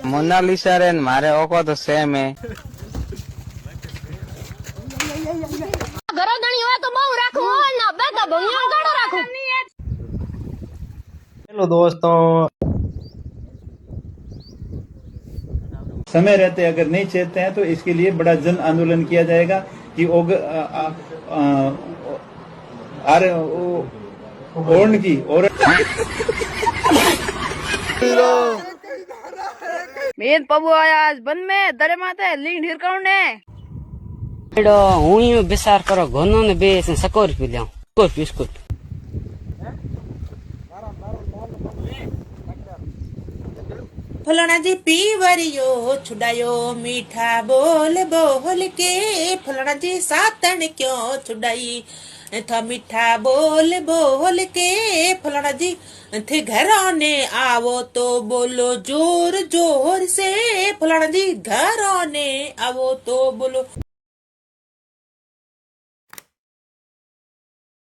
Mona Lisa रे मारे ओको तो सेम है। ગરદણી હોય તો બહુ રાખું હોય ને બે તો ભંગિયા ગાડો રાખું। हेलो दोस्तों, समय रहते अगर नहीं चाहते हैं तो इसके लिए बड़ा जन आंदोलन किया जाएगा कि ओर्ण की और मेन पबू आया आज बन में दरे माते लीन हिरकाउं ने एडो हूँ ही बेसार करो घनो ने बे स्कॉर्पियो लिया स्कॉर्पियो फलाना जी पीवरियो छुड़ायो मीठा बोल बोल के फलाना जी सातन क्यों छुड़ाई था मीठा बोल बोल के फलाना जी थे घरों ने आवो तो बोलो जोर जोर से फलाना जी घरों ने आवो तो बोलो।